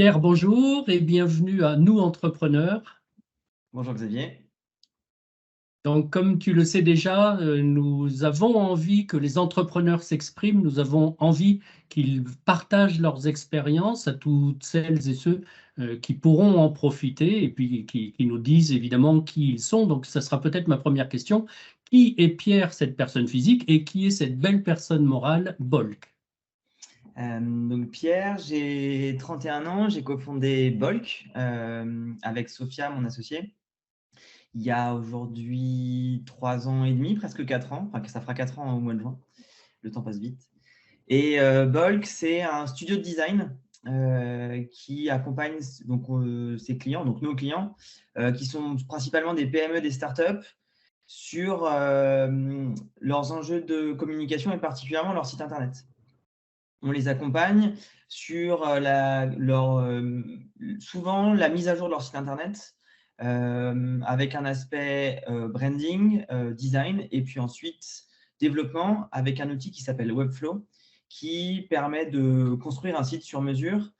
Pierre, bonjour et bienvenue à Nous Entrepreneurs. Bonjour Xavier. Donc, comme tu le sais déjà, nous avons envie que les entrepreneurs s'expriment, nous avons envie qu'ils partagent leurs expériences à toutes celles et ceux qui pourront en profiter et puis qui nous disent évidemment qui ils sont. Donc, ça sera peut-être ma première question. Qui est Pierre, cette personne physique, et qui est cette belle personne morale, Bolk? Donc Pierre, j'ai 31 ans, j'ai cofondé Bolk avec Sophia, mon associée, il y a aujourd'hui 3 ans et demi, presque 4 ans, enfin ça fera 4 ans au mois de juin, le temps passe vite. Et Bolk, c'est un studio de design qui accompagne donc, ses clients, donc nos clients, qui sont principalement des PME, des startups, sur leurs enjeux de communication et particulièrement leur site internet. On les accompagne sur souvent la mise à jour de leur site internet avec un aspect branding, design et puis ensuite développement avec un outil qui s'appelle Webflow qui permet de construire un site sur mesure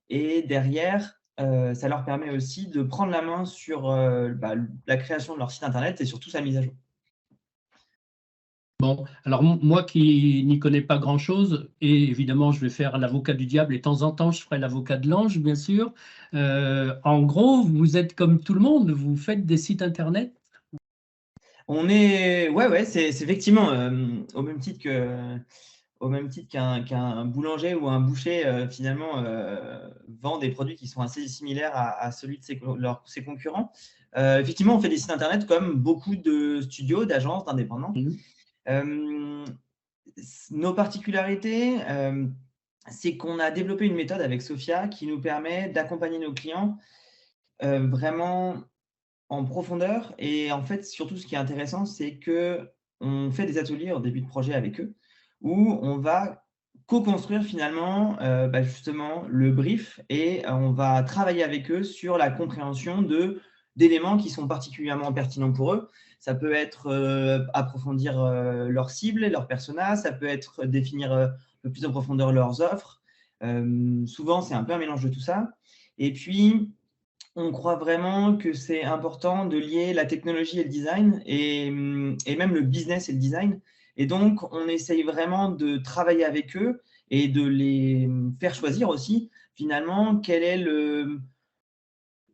et derrière, ça leur permet aussi de prendre la main sur la création de leur site internet et surtout sa mise à jour. Bon, alors moi qui n'y connais pas grand-chose, et évidemment je vais faire l'avocat du diable, et de temps en temps je ferai l'avocat de l'ange, bien sûr. En gros, vous êtes comme tout le monde, vous faites des sites internet. Ouais, c'est effectivement au même titre qu'un boulanger ou un boucher, finalement, vend des produits qui sont assez similaires à celui de ses concurrents. Effectivement, on fait des sites internet comme beaucoup de studios, d'agences, d'indépendants. Mhm. Hem, Nos particularités, c'est qu'on a développé une méthode avec Sophia qui nous permet d'accompagner nos clients, vraiment en profondeur et en fait, surtout ce qui est intéressant, c'est qu'on fait des ateliers en début de projet avec eux, où on va co-construire finalement, justement le brief et on va travailler avec eux sur la compréhension d'éléments qui sont particulièrement pertinents pour eux. Ça peut être, approfondir, leur cible, leur persona, ça peut être définir, un peu plus en profondeur leurs offres. Souvent, c'est un peu un mélange de tout ça et puis on croit vraiment que c'est important de lier la technologie et le design et même le business et le design et donc on essaye vraiment de travailler avec eux et de les faire choisir aussi, finalement, quel est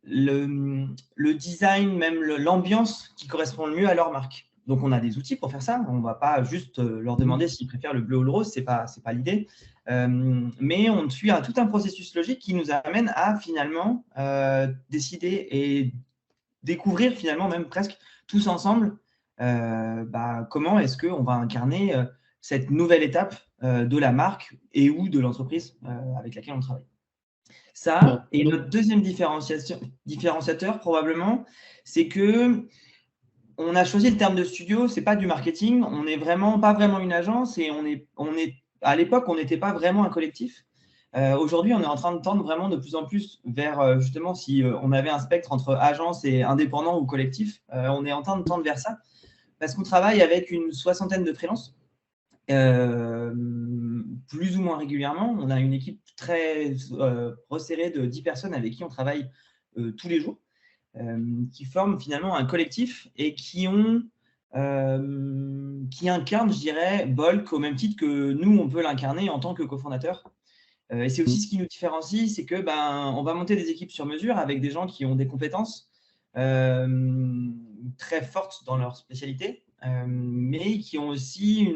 le design, même l'ambiance qui correspond le mieux à leur marque. Donc, on a des outils pour faire ça. On ne va pas juste leur demander s'ils préfèrent le bleu ou le rose, ce n'est pas l'idée. Mais on suit tout un processus logique qui nous amène à finalement décider et découvrir finalement même presque tous ensemble comment est-ce qu'on va incarner cette nouvelle étape de la marque et ou de l'entreprise avec laquelle on travaille. Bon, Ça et notre deuxième différenciateur probablement, c'est qu'on a choisi le terme de studio, c'est pas du marketing, on n'est vraiment pas vraiment une agence et on est à l'époque, on n'était pas vraiment un collectif. Aujourd'hui, on est en train de tendre vraiment de plus en plus vers, justement si, on avait un spectre entre agence et indépendant ou collectif, on est en train de tendre vers ça parce qu'on travaille avec une soixantaine de freelances plus ou moins régulièrement. On a une équipe très resserrée de 10 personnes avec qui on travaille tous les jours, qui forment finalement un collectif et qui incarnent, je dirais, Bolk au même titre que nous, on peut l'incarner en tant que cofondateur. Et c'est aussi ce qui nous différencie, c'est que on va monter des équipes sur mesure avec des gens qui ont des compétences très fortes dans leur spécialité, mais qui ont aussi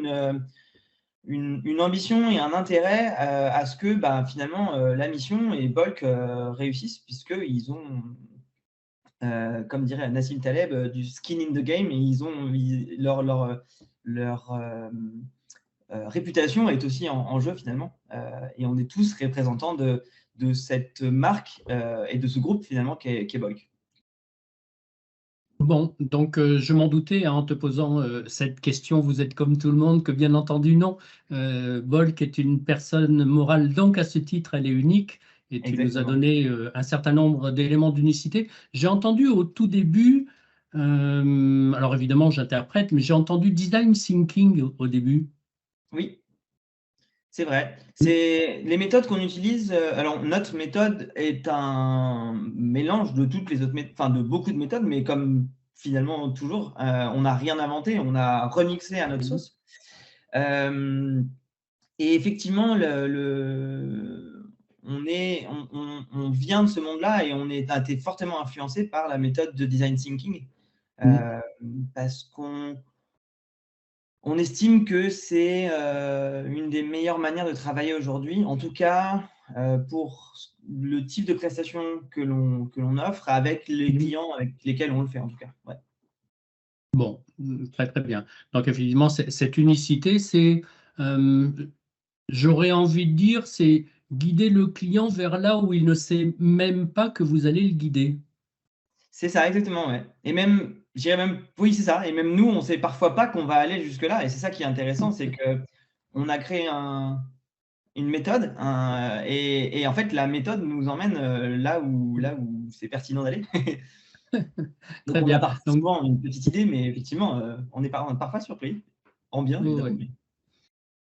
une ambition et un intérêt à ce que finalement la mission et Bolk réussissent, puisqu'ils ont, comme dirait Nassim Taleb, du skin in the game et leur réputation est aussi en jeu finalement. Et on est tous représentants de cette marque et de ce groupe finalement qu'est Bolk. bon, donc je m'en doutais hein, en te posant cette question, vous êtes comme tout le monde, que bien entendu non. Bolk est une personne morale, donc à ce titre, elle est unique, et tu nous as Exactement. donné un certain nombre d'éléments d'unicité. J'ai entendu au tout début, alors évidemment j'interprète, mais j'ai entendu design thinking au début. Oui. C'est vrai. C'est les méthodes qu'on utilise, alors notre méthode est un mélange de toutes les autres enfin de beaucoup de méthodes, mais comme finalement toujours, on n'a rien inventé, on a remixé à notre Mhm. sauce. Hem Et effectivement, on vient de ce monde-là et a été fortement influencé par la méthode de design thinking, Mhm. heu, parce on estime que c'est, une des meilleures manières de travailler aujourd'hui, en tout cas, pour le type de prestation que l'on offre avec les Mhm. clients avec lesquels on le fait, en tout cas. Ouais. Bon, très très bien. Donc effectivement, cette unicité, c'est, euh, j'aurais envie de dire, c'est guider le client vers là où il ne sait même pas que vous allez le guider. C'est ça, exactement, ouais. Et même, je dirais même oui, c'est ça et même nous, on sait parfois pas qu'on va aller jusque-là et c'est ça qui est intéressant, c'est qu'on a créé une méthode, et en fait, la méthode nous emmène, là où c'est pertinent d'aller. Donc Très on a bien. Donc, souvent une petite idée, mais effectivement, on est parfois surpris, en bien oui, évidemment, oui. mais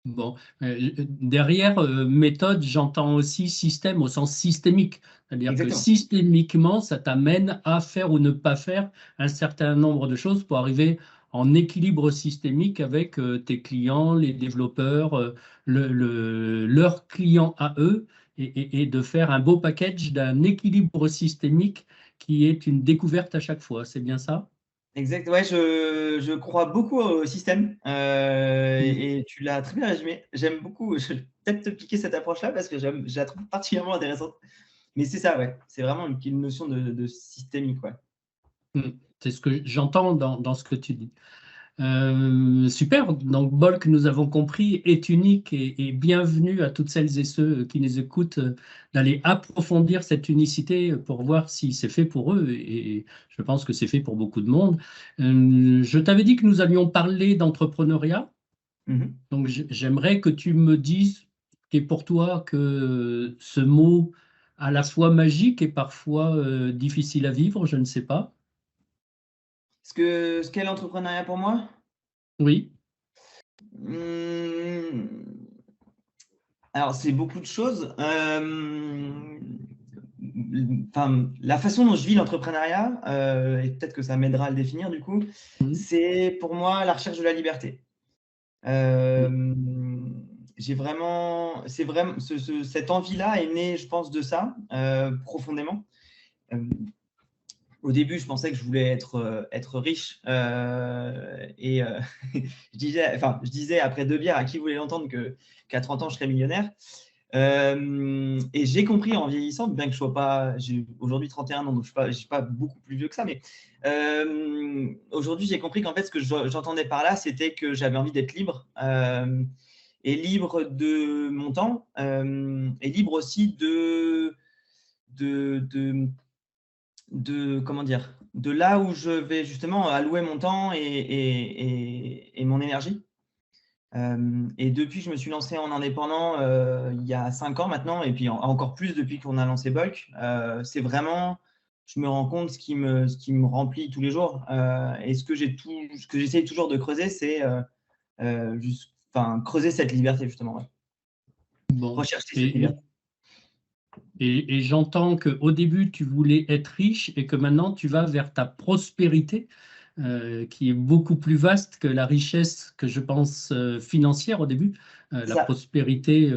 Bon, derrière méthode, j'entends aussi système au sens systémique. C'est-à-dire que exactement, systémiquement, ça t'amène à faire ou ne pas faire un certain nombre de choses pour arriver en équilibre systémique avec tes clients, les développeurs, leurs clients à eux, et de faire un beau package d'un équilibre systémique qui est une découverte à chaque fois. C'est bien ça? exact, ouais, je crois beaucoup au système, Mm. et tu l'as très bien résumé. J'aime beaucoup, je vais peut-être te piquer cette approche-là parce que je la trouve particulièrement intéressante. Mais c'est ça, ouais, c'est vraiment une notion de systémique, ouais. Mm. C'est ce que j'entends dans ce que tu dis. Super, donc Bolk, nous avons compris, est unique et bienvenue à toutes celles et ceux qui nous écoutent d'aller approfondir cette unicité pour voir si c'est fait pour eux et je pense que c'est fait pour beaucoup de monde. Je t'avais dit que nous allions parler d'entrepreneuriat, Mmh. donc j'aimerais que tu me dises qu'est pour toi que ce mot à la fois magique et parfois difficile à vivre, je ne sais pas. Ce qu'est l'entrepreneuriat pour moi? Oui. Mmh, alors c'est beaucoup de choses, enfin, la façon dont je vis l'entrepreneuriat, et peut-être que ça m'aidera à le définir du coup, Mhm. c'est pour moi la recherche de la liberté. Hem, j'ai vraiment c'est vraiment cette envie-là est née, je pense, de ça, profondément. Hem, Au début, je pensais que je voulais être riche, je disais après 2 bières à qui voulait l'entendre qu'à 30 ans, je serais millionnaire. Et j'ai compris en vieillissant, bien que je sois pas j'ai aujourd'hui 31 ans, donc je suis pas beaucoup plus vieux que ça, mais aujourd'hui, j'ai compris qu'en fait, ce que j'entendais par là, c'était que j'avais envie d'être libre, et libre de mon temps, et libre aussi de de comment dire? De là où je vais justement allouer mon temps et mon énergie. Et depuis que je me suis lancé en indépendant, il y a 5 ans maintenant et puis encore plus depuis qu'on a lancé Bulk, c'est vraiment je me rends compte ce qui me remplit tous les jours, et ce que j'essaye toujours de creuser, c'est, creuser cette liberté justement, ouais. Bon. Rechercher cette Et, liberté. et j'entends qu'au début, tu voulais être riche et que maintenant, tu vas vers ta prospérité, qui est beaucoup plus vaste que la richesse que je pense financière au début. C'est La ça, prospérité,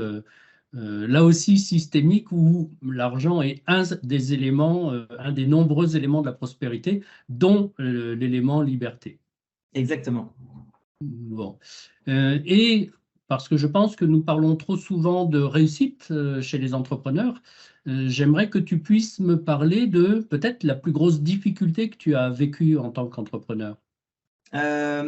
là aussi systémique, où l'argent est un des éléments, un des nombreux éléments de la prospérité, dont l'élément liberté. exactement. Bon. Et parce que je pense que nous parlons trop souvent de réussite chez les entrepreneurs, j'aimerais que tu puisses me parler de peut-être la plus grosse difficulté que tu as vécue en tant qu'entrepreneur. Bah,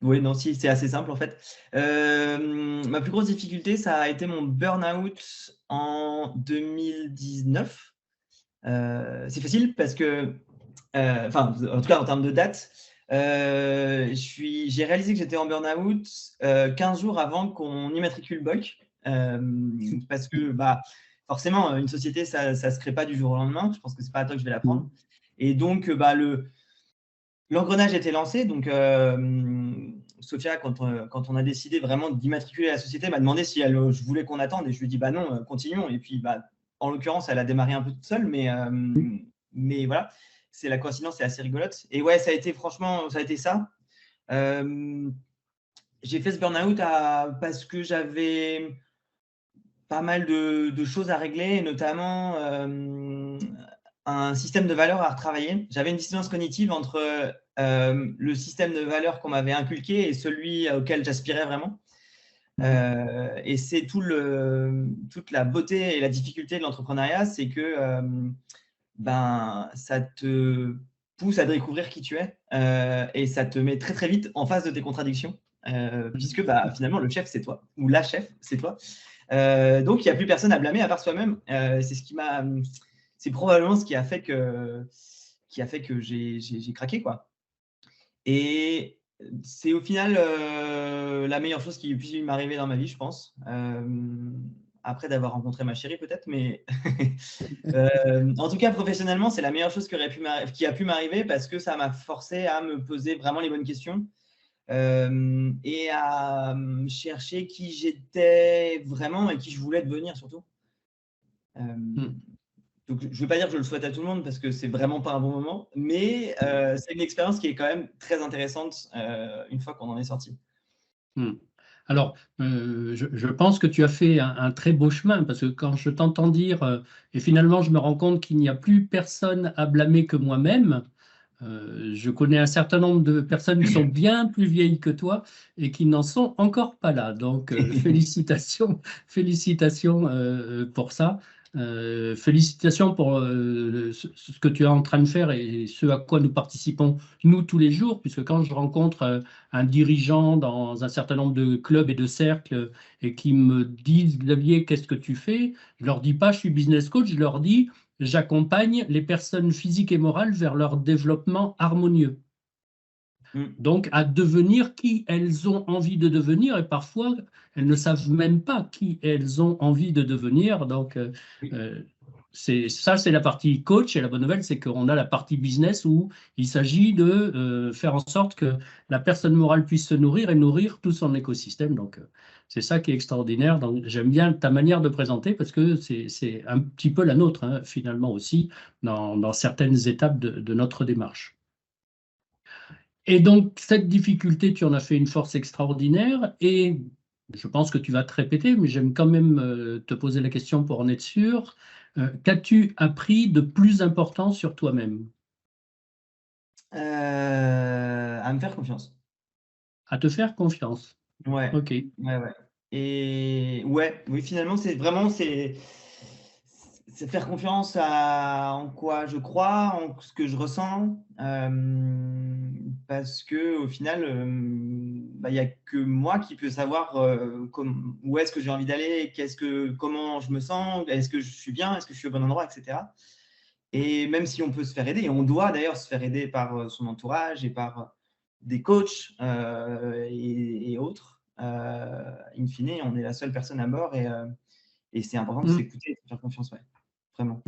oui, non, si, c'est assez simple en fait. Ma plus grosse difficulté, ça a été mon burn-out en 2019. C'est facile parce que, en tout cas en termes de date, j'ai réalisé que j'étais en burn-out, 15 jours avant qu'on immatricule Bulk. Parce que, bah, forcément, une société, ça se crée pas du jour au lendemain. Je pense que c'est pas à toi que je vais l'apprendre. Et donc, bah, l'engrenage était lancé, donc Sophia, quand on a décidé vraiment d'immatriculer la société, m'a demandé si je voulais qu'on attende, et je lui ai dit bah non, continuons. Et puis en l'occurrence, elle a démarré un peu toute seule, mais voilà, c'est la coïncidence, c'est assez rigolote. Et ouais, ça a été franchement, ça a été ça. J'ai fait ce burn-out parce que j'avais pas mal de choses à régler, notamment un système de valeurs à retravailler. J'avais une dissonance cognitive entre le système de valeurs qu'on m'avait inculqué et celui auquel j'aspirais vraiment. Et c'est toute la beauté et la difficulté de l'entrepreneuriat, c'est que ça te pousse à découvrir qui tu es, et ça te met très très vite en face de tes contradictions, puisque finalement le chef c'est toi, ou la chef c'est toi. Donc il n'y a plus personne à blâmer à part soi-même. C'est probablement ce qui a fait que j'ai craqué, quoi. Et c'est au final la meilleure chose qui puisse m'arriver dans ma vie, je pense. Après d'avoir rencontré ma chérie, peut-être, mais en tout cas, professionnellement, c'est la meilleure chose qui a pu m'arriver, parce que ça m'a forcé à me poser vraiment les bonnes questions, et à chercher qui j'étais vraiment et qui je voulais devenir, surtout. Donc, je ne veux pas dire que je le souhaite à tout le monde, parce que c'est vraiment pas un bon moment, mais c'est une expérience qui est quand même très intéressante une fois qu'on en est sorti. Alors, je pense que tu as fait un très beau chemin, parce que quand je t'entends dire, et finalement je me rends compte qu'il n'y a plus personne à blâmer que moi-même. Je connais un certain nombre de personnes qui sont bien plus vieilles que toi et qui n'en sont encore pas là. Donc, félicitations, félicitations pour ça. Félicitations pour ce que tu es en train de faire et ce à quoi nous participons, nous, tous les jours, puisque quand je rencontre un dirigeant dans un certain nombre de clubs et de cercles et qui me disent, Xavier, qu'est-ce que tu fais? Je leur dis pas, je suis business coach, je leur dis, j'accompagne les personnes physiques et morales vers leur développement harmonieux. Donc, à devenir qui elles ont envie de devenir, et parfois, elles ne savent même pas qui elles ont envie de devenir. Donc, c'est la partie coach, et la bonne nouvelle, c'est qu'on a la partie business où il s'agit de faire en sorte que la personne morale puisse se nourrir et nourrir tout son écosystème. Donc, c'est ça qui est extraordinaire. Donc, j'aime bien ta manière de présenter, parce que c'est un petit peu la nôtre, hein, finalement aussi, dans certaines étapes de notre démarche. Et donc, cette difficulté, tu en as fait une force extraordinaire, et je pense que tu vas te répéter, mais j'aime quand même te poser la question pour en être sûr. Qu'as-tu appris de plus important sur toi-même? À me faire confiance. À te faire confiance. Ouais, OK. ouais. Et ouais, oui, finalement, c'est faire confiance en quoi je crois, en ce que je ressens, parce qu'au final, il y a que moi qui peux savoir où est-ce que j'ai envie d'aller, comment je me sens, est-ce que je suis bien, est-ce que je suis au bon endroit, etc. Et même si on peut se faire aider, et on doit d'ailleurs se faire aider par son entourage et par des coachs et autres, in fine, on est la seule personne à bord, et c'est important de s'écouter et de faire confiance, ouais, vraiment.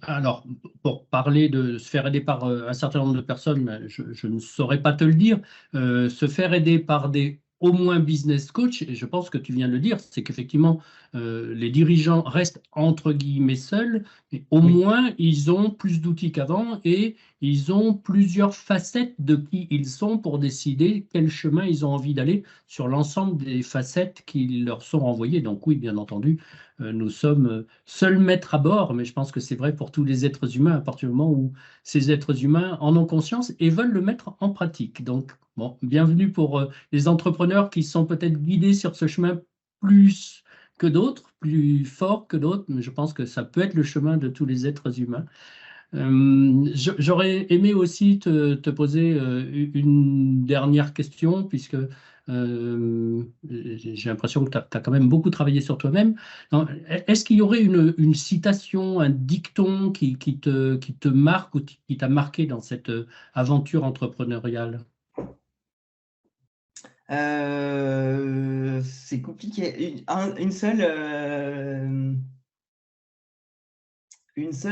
Alors, pour parler de se faire aider par un certain nombre de personnes, je ne saurais pas te le dire. Se faire aider par des au moins business coach, et je pense que tu viens de le dire, c'est qu'effectivement, les dirigeants restent entre guillemets seuls, mais au moins ils ont plus d'outils qu'avant, et ils ont plusieurs facettes de qui ils sont pour décider quel chemin ils ont envie d'aller sur l'ensemble des facettes qui leur sont renvoyées. Donc oui, bien entendu, nous sommes seuls maîtres à bord, mais je pense que c'est vrai pour tous les êtres humains à partir du moment où ces êtres humains en ont conscience et veulent le mettre en pratique. Donc, bon, bienvenue pour les entrepreneurs qui sont peut-être guidés sur ce chemin plus que d'autres, plus fort que d'autres, mais je pense que ça peut être le chemin de tous les êtres humains. J'aurais aimé aussi te poser une dernière question, puisque j'ai l'impression que tu as quand même beaucoup travaillé sur toi-même. Est-ce qu'il y aurait une citation, un dicton qui te marque ou qui t'a marqué dans cette aventure entrepreneuriale? C'est compliqué. Une seule,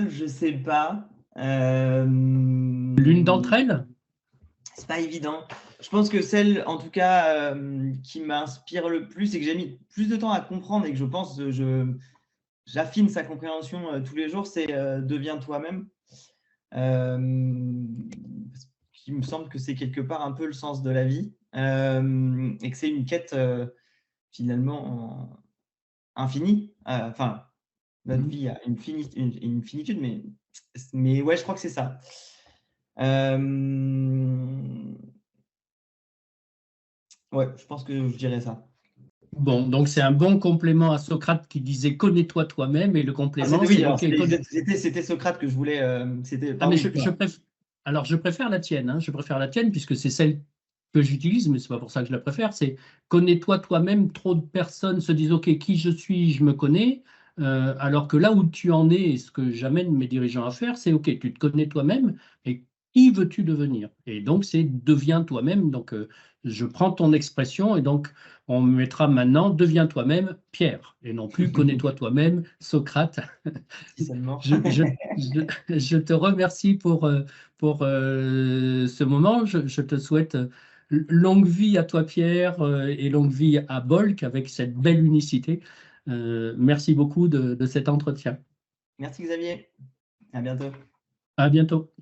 je sais pas. L'une d'entre elles? c'est pas évident. Je pense que celle, en tout cas, qui m'inspire le plus et que j'ai mis plus de temps à comprendre et que je pense j'affine sa compréhension tous les jours, c'est deviens toi-même. Il me semble que c'est quelque part un peu le sens de la vie et que c'est une quête finalement infinie. Enfin, notre vie a une finitude, mais ouais, je crois que c'est ça. Ouais, je pense que je dirais ça. Bon, donc c'est un bon complément à Socrate qui disait connais-toi toi-même, et le Ah, complément oui, c'est alors OK. c'était Socrate que je voulais. Ah, mais Pardon. alors je préfère la tienne, hein, je préfère la tienne puisque c'est celle que j'utilise, mais c'est pas pour ça que je la préfère. C'est connais-toi toi-même. Trop de personnes se disent OK, qui je suis, je me connais. Alors que là où tu en es, et ce que j'amène mes dirigeants à faire, c'est OK, tu te connais toi-même, et qui veux-tu devenir? Et donc c'est deviens toi-même. Donc je prends ton expression, et donc on mettra maintenant deviens toi-même Pierre, et non plus connais-toi toi-même Socrate. Si seulement. Je, je, je, je te remercie pour ce moment. Je te souhaite longue vie à toi, Pierre, et longue vie à Bolk avec cette belle unicité. Merci beaucoup de cet entretien. Merci Xavier. À bientôt. À bientôt.